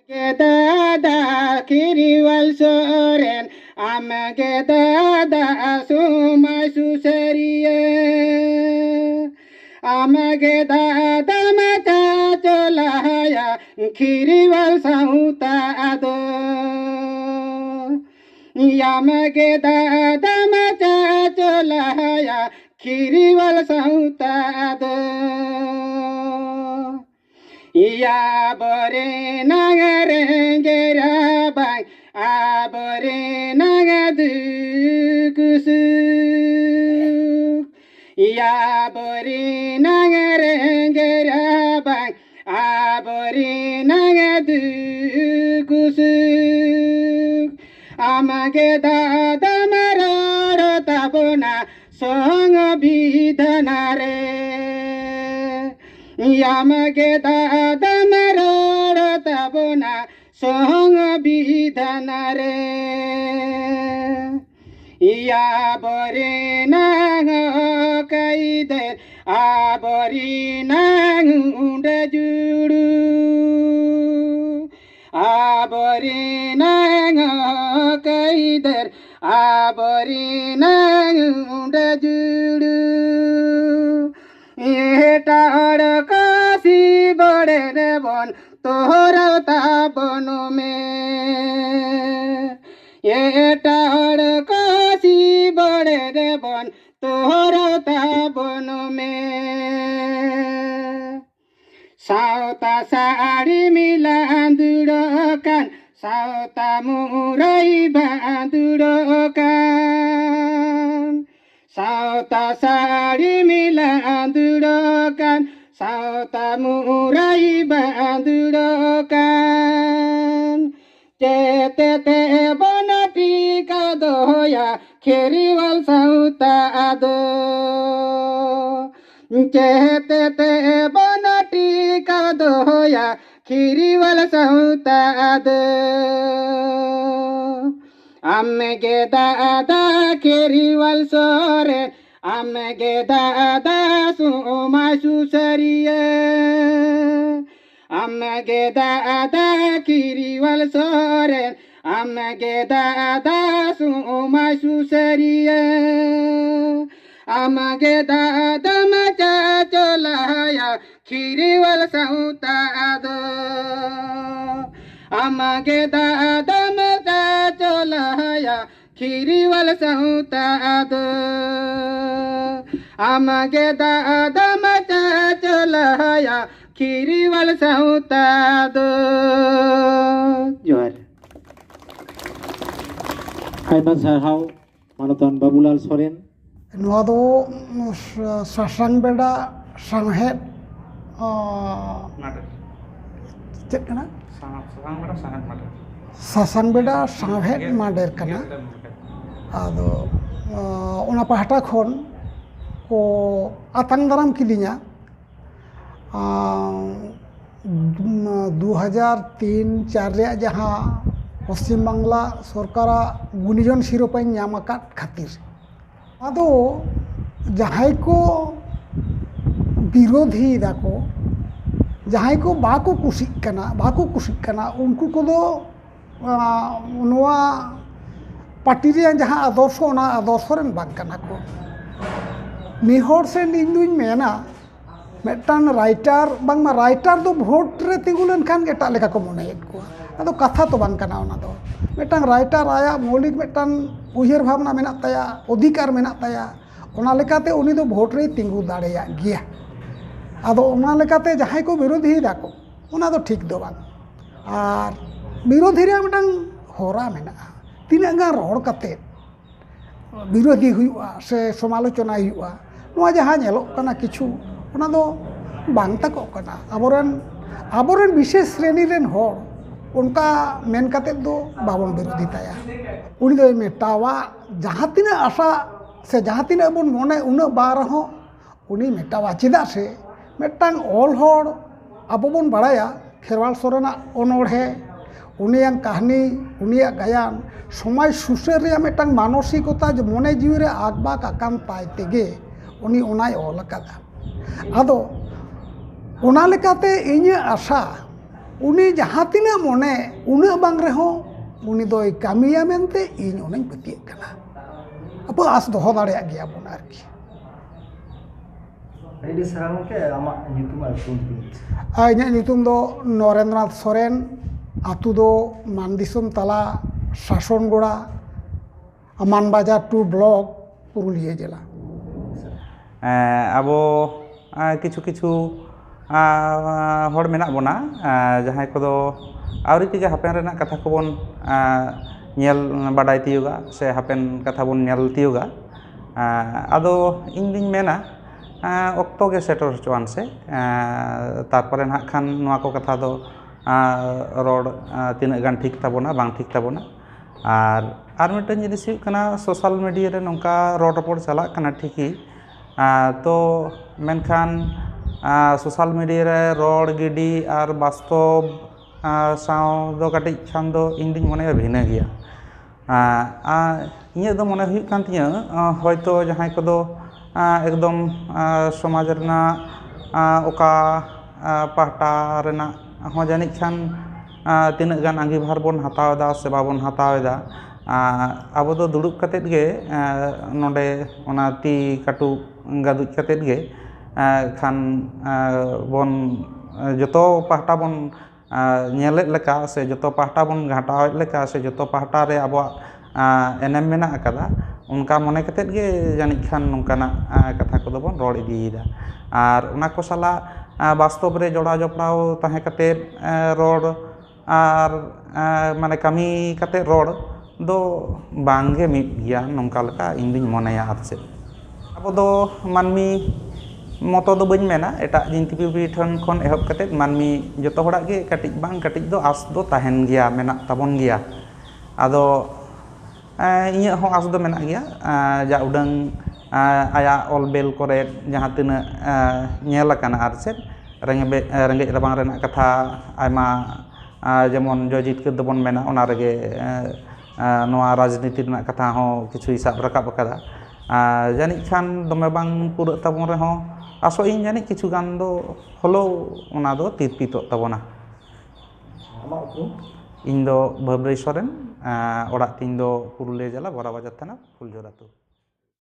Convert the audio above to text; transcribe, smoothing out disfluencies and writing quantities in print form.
Dada kiriwal soren amage dada suma susariya amage dada mata cholaya kiriwal sauta ado yamage dada mata cholaya kiriwal sauta ado ya bore nagare bang abore nagadu kusu ya bore nagare bang abore nagadu kusu amage dada marara tabona song bidhanare yamage dada marara tabona song bidhanare ya bore nang kaide abori nang unda juru abori nang kaide abori nang unda juru एटाड़ Kashi बड़े रे बन तोहरता बनो में एटाड़ काशी बड़े रे बन तोहरता बनो में सावता साड़ी मिलांदुड़कान सावता मुरई बांदुड़कान सावता साड़ी मिलांदुड़कान सावता मुरई बांदुड़कान चेते ते बनटी का दोया खेरीवाल सावता आदो चेते ते बनटी का दोया खेरीवाल सावता आदो amage dada kiriwal sore amage dada suma susariya amage dada kiriwal sore amage dada suma susariya amage dada macha cholaya kiriwal sauta ado amage dada macha cholaya kiriwal sauta ado amage dada macha cholaya kiriwal sauta ado johar aima sarhau manotan babulal soren ᱱᱚᱣᱟ ᱫᱚ ᱥᱟᱥᱟᱝ ᱵᱮᱰᱟ ᱥᱟᱶᱦᱮᱫ ᱪᱮᱫ ᱠᱟᱱᱟ ᱥᱟᱥᱟᱝ ᱵᱮᱰᱟ ᱥᱟᱶᱦᱮᱫ ᱢᱟᱰᱮᱨ ᱠᱟᱱᱟ ᱟᱫᱚ ᱚᱱᱟ ᱯᱟᱦᱴᱟ ᱠᱷᱚᱱ ᱠᱚ ᱟᱛᱟᱝ ᱫᱟᱨᱟᱢ ᱠᱤᱫᱤᱧᱟ 2003-4 ᱨᱮᱭᱟᱜ ᱡᱟᱦᱟᱸ ᱯᱚᱥᱪᱤᱢ ᱵᱟᱝᱞᱟ ᱥᱚᱨᱠᱟᱨᱟᱜ ᱜᱩᱱᱤᱡᱚᱱ ᱥᱤᱨᱳᱯᱟᱧ ᱧᱟᱢ ᱟᱠᱟᱫ ᱠᱷᱟᱹᱛᱤᱨ ᱟᱫᱚ ᱡᱟᱦᱟᱸᱭ ᱠᱚ ᱵᱤᱨᱳᱫᱷᱤ ᱫᱟᱠᱚ ᱡᱟᱦᱟᱸᱭ ᱠᱚ ᱵᱟᱠᱚ ᱠᱩᱥᱤᱜ ᱠᱟᱱᱟ ᱩᱱᱠᱩ ᱠᱚᱫᱚ ᱱᱚᱣᱟ ᱯᱟর্টি ᱨᱮᱭᱟᱜ ᱡᱟᱦᱟᱸ ᱟᱫᱚᱨᱥᱚ ᱚᱱᱟ ᱟᱫᱚᱨᱥᱚ ᱨᱮᱱ ᱵᱟᱝ ᱠᱟᱱᱟ ᱠᱚ ᱢᱤᱦᱚᱲ ᱥᱮᱱ ᱤᱧ ᱫᱩᱧ ᱢᱮᱱᱟ ᱢᱤᱫᱴᱟᱝ ᱨᱟইᱴᱟᱨ ᱵᱟᱝᱢᱟ ᱨᱟইᱴᱟর ᱫᱚ ᱵᱷᱳᱴ ᱨᱮ ᱛᱤᱸᱜᱩ ᱞᱮᱱᱠᱷᱟᱱ ᱜᱮ ᱮᱴᱟᱜ ᱞᱮᱠᱟ ᱠᱚ ᱢᱚᱱᱮᱭᱮᱫ ᱠᱚᱣᱟ ᱟᱫᱚ ᱠᱟᱛᱷᱟ ᱛᱚ ᱵᱟᱝ ᱠᱟᱱᱟ ᱚᱱᱟ ᱫᱚ ᱢᱤᱫᱴᱟᱝ ᱨᱟইᱴᱟর ᱟᱭᱟᱜ ᱢৌলিক ᱢᱤᱫᱴᱟᱝ ᱩᱭᱦᱟᱹᱨ ᱵᱷᱟᱵᱽᱱᱟ ᱢᱮᱱᱟᱜ ᱛᱟᱭᱟ ᱚᱫᱷᱤᱠᱟর ᱢᱮᱱᱟᱜ ᱛᱟᱭᱟ ᱚᱱᱟ ᱞᱮᱠᱟᱛᱮ ᱩᱱᱤ ᱫᱚ ᱵᱷᱳᱴ ᱨᱮᱭ ᱛᱤᱸᱜᱩ ᱫᱟᱲᱮᱭᱟᱜ ᱜᱮᱭᱟ ᱟᱫᱚ ᱚᱱᱟ ᱞᱮᱠᱟᱛᱮ ᱡᱟᱦᱟᱸᱭ ᱠᱚ ᱵᱤᱨᱳᱫᱷᱤ ᱫᱟᱠᱚ ᱚᱱᱟ ᱫᱚ ᱴᱷᱤᱠ ᱫᱚ ᱵᱟᱝ ᱟᱨ ᱵᱤᱨᱳধী ᱨᱮᱭᱟᱜ ᱢᱤᱫᱴᱟᱝ ᱦᱚᱨᱟ ᱢᱮᱱᱟᱜᱼᱟ ᱛᱤᱱᱟᱹᱜ ᱜᱟᱱ ᱨᱚᱲ ᱠᱟᱛᱮ ᱵᱤᱨᱳধী ᱦᱩᱭᱩᱜᱼᱟ ᱥᱮ ᱥᱚᱢᱟᱞᱳᱪᱚᱱᱟ ᱦᱩᱭᱩᱜᱼᱟ ᱱᱚᱣᱟ ᱡᱟᱦᱟᱸ ᱧᱮᱞᱚᱜ ᱠᱟᱱᱟ ᱠᱤᱪᱷᱩ ᱚᱱᱟ ᱫᱚ ᱵᱟᱝ ᱛᱟᱠᱚᱜ ᱠᱟᱱᱟ ᱟᱵᱚᱨᱮᱱ ᱵᱤᱥᱮᱥ ᱥᱨᱮᱱᱤ ᱨᱮᱱ ᱦᱚᱲ ᱚᱱᱠᱟ ᱢᱮᱱ ᱠᱟᱛᱮ ᱫᱚ ᱵᱟᱵᱚᱱ ᱵᱤᱨᱳধী ᱛᱟᱭᱟ ᱩᱱᱤ ᱫᱚᱭ ᱢᱮᱴᱟᱣᱟ ᱡᱟᱦᱟᱸ ᱛᱤᱱᱟᱹᱜ ᱟᱥᱟ ᱥᱮ ᱡᱟᱦᱟᱸ ᱛᱤᱱᱟᱹᱜ ᱵᱚᱱ ᱢᱚᱱᱮ ᱩᱱᱟᱹᱜ ᱵᱟᱝ ᱨᱮᱦᱚᱸ ᱩᱱᱤ ᱢᱮᱴᱟᱣᱟ ᱪᱮᱫᱟᱜ ᱥᱮ ᱢᱤᱫᱴᱟᱝ ᱚᱞ ᱦᱚᱲ ᱟᱵᱚ ᱵᱚᱱ ᱵᱟᱲᱟᱭᱟ ᱠᱷᱮᱨᱣᱟᱞ ᱥᱚᱨᱮᱱᱟᱜ ᱚᱱᱚᱬᱦᱮ ᱩᱱᱤᱭᱟᱜ ᱠᱟᱹᱦᱱᱤ ᱩᱱᱤᱭᱟᱜ ᱜᱟᱭᱟᱱ ᱥᱚᱢᱟᱡᱽ ᱥᱩᱥᱟᱹᱨ ᱨᱮᱭᱟᱜ ᱢᱤᱫᱴᱟᱝ ᱢᱟᱱᱚᱥᱤᱠᱚতা ᱢᱚᱱᱮ ᱡᱤᱣᱤ ᱨᱮ ᱟᱠᱵᱟᱠ ᱟᱠᱟᱱ ᱛᱟᱭ ᱛᱮᱜᱮ ᱩᱱᱤ ᱚᱱᱟᱭ ᱚᱞ ᱟᱠᱟᱫᱟ ᱟᱫᱚ ᱚᱱᱟ ᱞᱮᱠᱟᱛᱮ ᱤᱧᱟᱹᱜ ᱟশা ᱩᱱᱤ ᱡᱟᱦᱟᱸ ᱛᱤᱱᱟᱹᱜ ᱢᱚᱱᱮ ᱩᱱᱟᱹᱜ ᱵᱟᱝ ᱨᱮᱦᱚᱸ ᱩᱱᱤ ᱫᱚᱭ ᱠᱟᱹᱢᱤᱭᱟ ᱢᱮᱱᱛᱮ ᱤᱧ ᱚᱱᱟᱧ ᱯᱟᱹᱛᱭᱟᱹᱜ ᱠᱟᱱᱟ ᱟᱵᱚ ᱟᱸᱥ ᱫᱚᱦᱚ ᱫᱟᱲᱮᱭᱟᱜ ᱜᱮᱭᱟᱵᱚᱱ ᱟᱨᱠᱤ ᱟᱹᱰᱤ ᱥᱟᱨᱦᱟᱣ ᱜᱚᱢᱠᱮ ᱟᱢᱟᱜ ᱧᱩᱛᱩᱢ ᱟᱨ ᱧᱩᱛᱩᱢ ᱤᱧᱟᱹᱜ ᱧᱩᱛᱩᱢ ᱫᱚ ᱱᱚᱨᱮᱱᱫᱨᱚᱱᱟᱛᱷ ᱥᱚᱨᱮᱱ ᱟᱛᱳ ᱫᱚ ᱢᱟᱱᱫᱤᱥᱚᱢ ᱛᱟᱞᱟ ᱥᱟᱥᱚᱱᱜᱚᱲᱟ ᱢᱟᱱᱵᱟᱡᱟর 2 ব্লক পুরুলিয়া জেলা ᱟᱵᱚ ᱠᱤᱪᱷᱩ ᱦᱚᱲ ᱢᱮᱱᱟᱜ ᱵᱚᱱᱟ ᱡᱟᱦᱟᱸᱭ ᱠᱚᱫᱚ ᱟᱹᱣᱨᱤ ᱛᱮᱜᱮ ᱦᱟᱯᱮᱱ ᱨᱮᱱᱟᱜ ᱠᱟᱛᱷᱟ ᱠᱚᱵᱚᱱ ᱧᱮᱞ ᱵᱟᱰᱟᱭ ᱛᱤᱭᱳᱜᱟ ᱥᱮ ᱦᱟᱯᱮᱱ ᱠᱟᱛᱷᱟ ᱵᱚᱱ ᱧᱮᱞ ᱛᱤᱭᱳᱜᱟ ᱟᱫᱚ ᱤᱧ ᱫᱩᱧ ᱢᱮᱱᱟ ᱚᱠᱛᱚ ᱜᱮ ᱥᱮᱴᱮᱨ ᱦᱚᱪᱚᱣᱟᱱ ᱥᱮ ᱛᱟᱨᱯᱚᱨᱮ ᱱᱟᱦᱟᱜ ᱠᱷᱟᱱ ᱱᱚᱣᱟ ᱠᱚ ᱠᱟᱛᱷᱟ ᱫᱚ ᱨᱚᱲ ᱛᱤᱱᱟᱹᱜ ᱜᱟᱱ ᱴᱷᱤᱠ ᱛᱟᱵᱚᱱᱟ ᱵᱟᱝ ᱴᱷᱤᱠ ᱛᱟᱵᱚᱱᱟ ᱟᱨ ᱢᱤᱫᱴᱮᱱ ᱡᱤᱱᱤᱥ ᱦᱩᱭᱩᱜ ᱠᱟᱱᱟ ᱥᱳᱥᱟᱞ ᱢᱤᱰᱤᱭᱟ ᱨᱮ ᱱᱚᱝᱠᱟ ᱨᱚᱲ ᱨᱚᱯᱚᱲ ᱪᱟᱞᱟᱜ ᱠᱟᱱᱟ ᱴᱷᱤᱠই ᱛᱚ ᱢᱮᱱᱠᱷᱟᱱ ᱥᱳᱥᱟᱞ ᱢᱤᱰᱤᱭᱟ ᱨᱮ ᱨᱚᱲ ᱜᱤᱰᱤ ᱟᱨ ᱵᱟᱥᱛᱚᱵ ᱥᱟᱶ ᱫᱚ ᱠᱟᱹᱴᱤᱡ ᱠᱷᱟᱱ ᱫᱚ ᱤᱧ ᱫᱩᱧ ᱢᱚᱱᱮᱭᱟ ᱵᱷᱤᱱᱟᱹ ᱜᱮᱭᱟ ᱤᱧᱟᱹᱜ ᱫᱚ ᱢᱚᱱᱮ ᱦᱩᱭᱩᱜ ᱠᱟᱱ ᱛᱤᱧᱟᱹ ᱦᱚᱭᱛᱳ ᱡᱟᱦᱟᱸᱭ ᱠᱚᱫᱚ ᱮᱠᱫᱚᱢ ᱥᱚᱢᱟᱡᱽ ᱨᱮᱱᱟᱜ ᱚᱠᱟ ᱯᱟᱦᱴᱟ ᱨᱮᱱᱟᱜ ᱦᱚᱸ ᱡᱟᱹᱱᱤᱡ ᱠᱷᱟᱱ ᱛᱤᱱᱟᱹᱜ ᱜᱟᱱ ᱟᱸᱜᱤᱵᱷᱟᱨ ᱵᱚᱱ ᱦᱟᱛᱟᱣ ᱮᱫᱟ ᱥᱮ ᱵᱟᱵᱚᱱ ᱦᱟᱛᱟᱣ ᱮᱫᱟ ᱟᱵᱚ ᱫᱚ ᱫᱩᱲᱩᱵ ᱠᱟᱛᱮᱫ ᱜᱮ ᱱᱚᱰᱮ ᱚᱱᱟ ᱛᱤ ᱠᱟᱹᱴᱩᱵ ᱜᱟᱹᱫᱩᱡ ᱠᱟᱛᱮᱫ ᱜᱮ ᱠᱷᱟᱱ ᱵᱚᱱ ᱡᱚᱛᱚ ᱯᱟᱦᱴᱟ ᱵᱚᱱ ᱧᱮᱞᱮᱫ ᱞᱮᱠᱟ ᱥᱮ ᱡᱚᱛᱚ ᱯᱟᱦᱴᱟ ᱵᱚᱱ ᱜᱷᱟᱴᱟᱣᱮᱫ ᱞᱮᱠᱟ ᱥᱮ ᱡᱚᱛᱚ ᱯᱟᱦᱴᱟ ᱨᱮ ᱟᱵᱚᱣᱟᱜ ᱮᱱᱮᱢ ᱢᱮᱱᱟᱜ ᱟᱠᱟᱫᱟ ᱚᱱᱠᱟ ᱢᱚᱱᱮ ᱠᱟᱛᱮᱫ ᱜᱮ ᱡᱟᱹᱱᱤᱡ ᱠᱷᱟᱱ ᱱᱚᱝᱠᱟᱱᱟᱜ ᱠᱟᱛᱷᱟ ᱠᱚᱫᱚ ᱵᱚᱱ ᱨᱚᱲ ᱤᱫᱤᱭᱮᱫᱟ ᱟᱨ ᱚᱱᱟ ᱠᱚ ᱥᱟᱞᱟᱜ ᱵᱟᱥᱛᱚᱵ ᱨᱮ ᱡᱚᱲᱟᱣ ᱡᱚᱯᱲᱟᱣ ᱛᱟᱦᱮᱸ ᱠᱟᱛᱮᱫ ᱨᱚᱲ ᱟᱨ ᱢᱟᱱᱮ ᱠᱟᱹᱢᱤ ᱠᱟᱛᱮᱫ ᱨᱚᱲ ᱫᱚ ᱵᱟᱝᱜᱮ ᱢᱤᱫ ᱜᱮᱭᱟ ᱱᱚᱝᱠᱟ ᱞᱮᱠᱟ ᱤᱧ ᱫᱩᱧ ᱢᱚᱱᱮᱭᱟ ᱟᱨ ᱪᱮᱫ ᱟᱵᱚ ᱫᱚ ᱢᱟᱹᱱᱢᱤ ᱢᱚᱛᱚ ᱫᱚ ᱵᱟᱹᱧ ᱢᱮᱱᱟ ᱮᱴᱟᱜ ᱡᱤᱱᱛᱤᱯᱤᱯᱤ ᱴᱷᱮᱱ ᱠᱷᱚᱱ ᱮᱦᱚᱵ ᱠᱟᱛᱮᱫ ᱢᱟᱹᱱᱢᱤ ᱡᱚᱛᱚ ᱦᱚᱲᱟᱜ ᱜᱮ ᱠᱟᱹᱴᱤᱡ ᱵᱟᱝ ᱠᱟᱹᱴᱤᱡ ᱫᱚ ᱟᱸᱥ ᱫᱚ ᱛᱟᱦᱮᱱ ᱜᱮᱭᱟ ᱢᱮᱱᱟᱜ ᱛᱟᱵᱚᱱ ᱜᱮᱭᱟ ᱟᱫᱚ ᱤᱧᱟᱹᱜ ᱦᱚᱸ ᱟᱸᱥ ᱫᱚ ᱢᱮᱱᱟᱜ ᱜᱮᱭᱟ ᱡᱟ ᱩᱰᱟᱹᱝ ᱟᱭᱟᱜ ᱚᱞ ᱵᱮᱞ ᱠᱚᱨᱮ ᱡᱟᱦᱟᱸ ᱛᱤᱱᱟᱹᱜ ᱧᱮᱞ ᱟᱠᱟᱱᱟ ᱟᱨ ᱪᱮᱫ ᱨᱮᱸᱜᱮᱡ ᱨᱟᱵᱟᱝ ᱨᱮᱱᱟᱜ ᱠᱟᱛᱷᱟ ᱟᱭᱢᱟ ᱡᱮᱢᱚᱱ ᱡᱚᱭ ᱡᱤᱛᱠᱟᱹᱨ ᱫᱚᱵᱚᱱ ᱢᱮᱱᱟ ᱚᱱᱟ ᱨᱮᱜᱮ ᱱᱚᱣᱟ ᱨᱟᱡᱽᱱᱤᱛᱤ ᱨᱮᱱᱟᱜ ᱠᱟᱛᱷᱟ ᱦᱚᱸ ᱠᱤᱪᱷᱩᱭ ᱥᱟᱵ ᱨᱟᱠᱟᱵ ᱟᱠᱟᱫᱟ ᱡᱟᱹᱱᱤᱡ ᱠᱷᱟᱱ ᱫᱚᱢᱮ ᱵᱟᱝ ᱯᱩᱨᱟᱹᱜ ᱛᱟᱵᱚᱱ ᱨᱮᱦᱚᱸ ᱟᱥᱚᱜ ᱤᱧ ᱡᱟᱹᱱᱤᱡ ᱠᱤᱪᱷᱩ ᱜᱟᱱ ᱫᱚ ᱦᱚᱞᱳ ᱚᱱᱟ ᱫᱚ ᱛᱤᱨᱯᱤᱛᱚᱜ ᱛᱟᱵᱚᱱᱟ ᱟᱢᱟᱜ ᱩᱯᱨᱩᱢ ᱤᱧ ᱫᱚ ᱵᱷᱟᱹᱵᱽᱨᱟᱹᱭ ᱥᱚᱨᱮᱱ ᱚᱲᱟᱜ ᱛᱤᱧ ᱫᱚ ᱯᱩᱨᱩᱞᱤᱭᱟᱹ ᱡᱮᱞᱟ ᱵᱚᱨᱟᱵᱟᱡᱟᱨ ᱛᱷᱟᱱᱟ ᱯᱷᱩᱞᱡᱷᱳᱨ ᱟᱹᱛᱩ